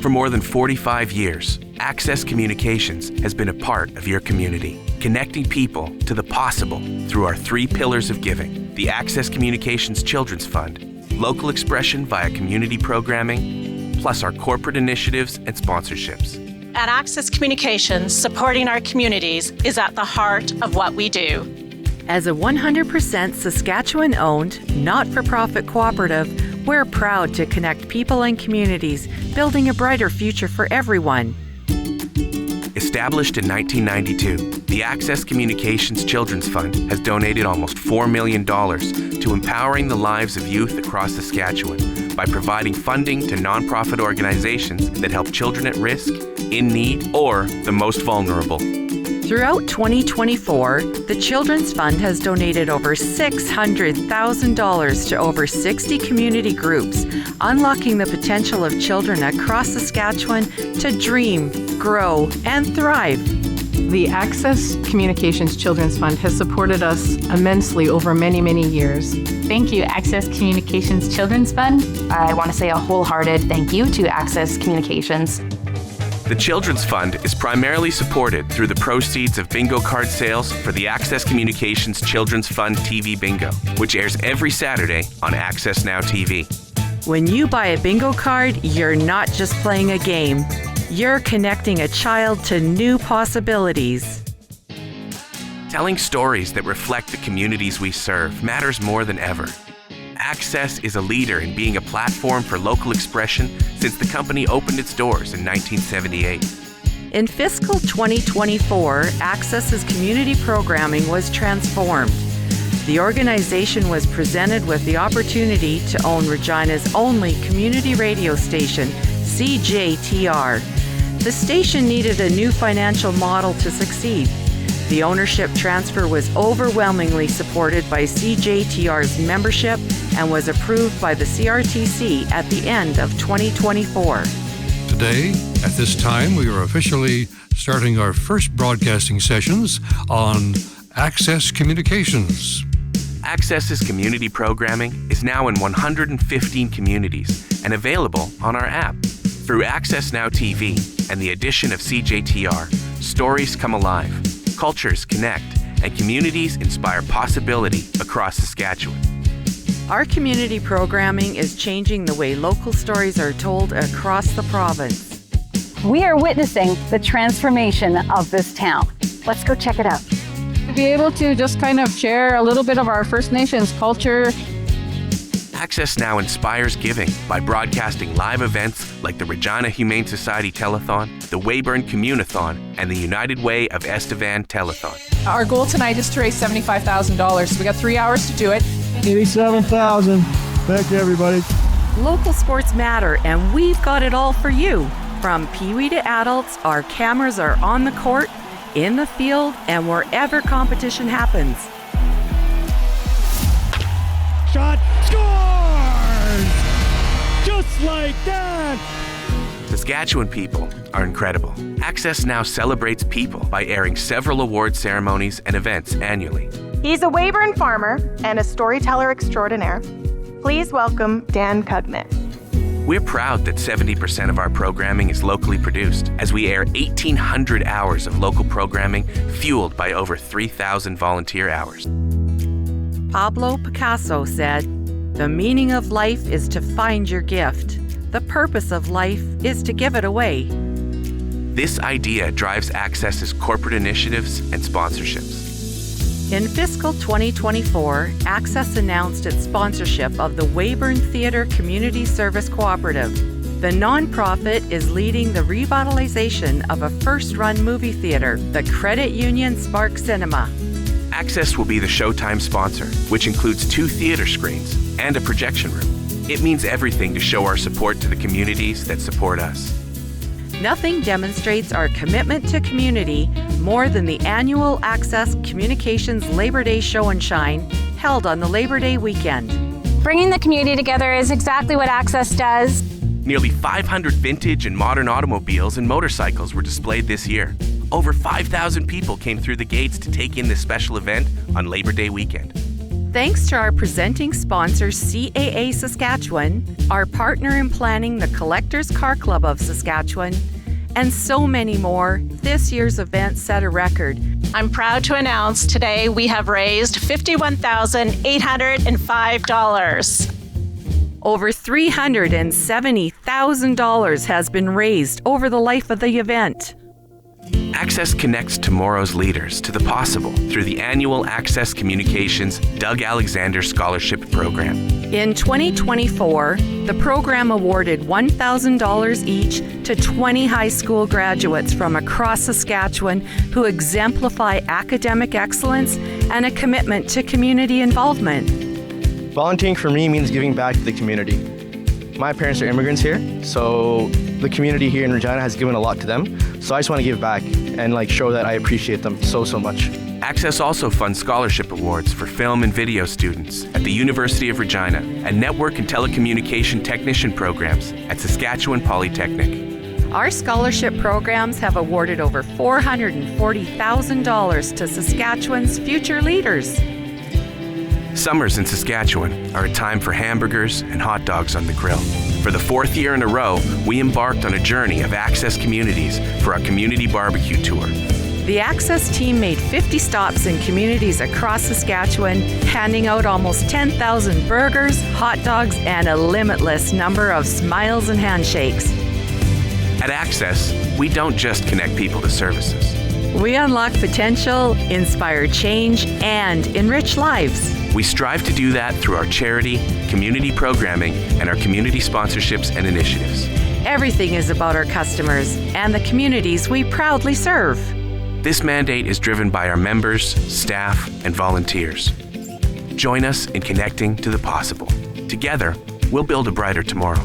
For more than 45 years, Access Communications has been a part of your community, connecting people to the possible through our 3 pillars of giving: the Access Communications Children's Fund, local expression via community programming, plus our corporate initiatives and sponsorships. At Access Communications, supporting our communities is at the heart of what we do. As a 100% Saskatchewan-owned, not-for-profit cooperative, we're proud to connect people and communities, building a brighter future for everyone. Established in 1992, the Access Communications Children's Fund has donated almost $4 million to empowering the lives of youth across Saskatchewan by providing funding to nonprofit organizations that help children at risk, in need, or the most vulnerable. Throughout 2024, the Children's Fund has donated over $600,000 to over 60 community groups, unlocking the potential of children across Saskatchewan to dream, grow, and thrive. The Access Communications Children's Fund has supported us immensely over many, many years. Thank you, Access Communications Children's Fund. I want to say a wholehearted thank you to Access Communications. The Children's Fund is primarily supported through the proceeds of bingo card sales for the Access Communications Children's Fund TV Bingo, which airs every Saturday on Access Now TV. When you buy a bingo card, you're not just playing a game. You're connecting a child to new possibilities. Telling stories that reflect the communities we serve matters more than ever. Access is a leader in being a platform for local expression since the company opened its doors in 1978. In fiscal 2024, Access's community programming was transformed. The organization was presented with the opportunity to own Regina's only community radio station, CJTR. The station needed a new financial model to succeed. The ownership transfer was overwhelmingly supported by CJTR's membership and was approved by the CRTC at the end of 2024. Today, at this time, we are officially starting our first broadcasting sessions on Access Communications. Access's community programming is now in 115 communities and available on our app. Through Access Now TV and the addition of CJTR, stories come alive, cultures connect, and communities inspire possibility across Saskatchewan. Our community programming is changing the way local stories are told across the province. We are witnessing the transformation of this town. Let's go check it out. To be able to just kind of share a little bit of our First Nations culture. Access Now inspires giving by broadcasting live events like the Regina Humane Society Telethon, the Weyburn Communathon, and the United Way of Estevan Telethon. Our goal tonight is to raise $75,000. So we got 3 hours to do it. 87,000. Thank you, everybody. Local sports matter, and we've got it all for you. From Pee-wee to adults, our cameras are on the court, in the field, and wherever competition happens. Shot, scores! Just like that! Saskatchewan people are incredible. Access Now celebrates people by airing several award ceremonies and events annually. He's a Weyburn farmer and a storyteller extraordinaire. Please welcome Dan Cugman. We're proud that 70% of our programming is locally produced, as we air 1,800 hours of local programming fueled by over 3,000 volunteer hours. Pablo Picasso said, "The meaning of life is to find your gift. The purpose of life is to give it away." This idea drives Access's corporate initiatives and sponsorships. In fiscal 2024, Access announced its sponsorship of the Weyburn Theatre Community Service Cooperative. The nonprofit is leading the revitalization of a first-run movie theatre, the Credit Union Spark Cinema. Access will be the Showtime sponsor, which includes 2 theater screens and a projection room. It means everything to show our support to the communities that support us. Nothing demonstrates our commitment to community more than the annual Access Communications Labor Day Show and Shine held on the Labor Day weekend. Bringing the community together is exactly what Access does. Nearly 500 vintage and modern automobiles and motorcycles were displayed this year. Over 5,000 people came through the gates to take in this special event on Labor Day weekend. Thanks to our presenting sponsor, CAA Saskatchewan, our partner in planning, the Collectors Car Club of Saskatchewan, and so many more, this year's event set a record. I'm proud to announce today we have raised $51,805. Over $370,000 has been raised over the life of the event. Access connects tomorrow's leaders to the possible through the annual Access Communications Doug Alexander Scholarship Program. In 2024, the program awarded $1,000 each to 20 high school graduates from across Saskatchewan who exemplify academic excellence and a commitment to community involvement. Volunteering for me means giving back to the community. My parents are immigrants here, so the community here in Regina has given a lot to them. So I just want to give back and show that I appreciate them so much. Access also funds scholarship awards for film and video students at the University of Regina and network and telecommunication technician programs at Saskatchewan Polytechnic. Our scholarship programs have awarded over $440,000 to Saskatchewan's future leaders. Summers in Saskatchewan are a time for hamburgers and hot dogs on the grill. For the 4th year in a row, we embarked on a journey of Access communities for our community barbecue tour. The Access team made 50 stops in communities across Saskatchewan, handing out almost 10,000 burgers, hot dogs, and a limitless number of smiles and handshakes. At Access, we don't just connect people to services. We unlock potential, inspire change, and enrich lives. We strive to do that through our charity, community programming, and our community sponsorships and initiatives. Everything is about our customers and the communities we proudly serve. This mandate is driven by our members, staff, and volunteers. Join us in connecting to the possible. Together, we'll build a brighter tomorrow.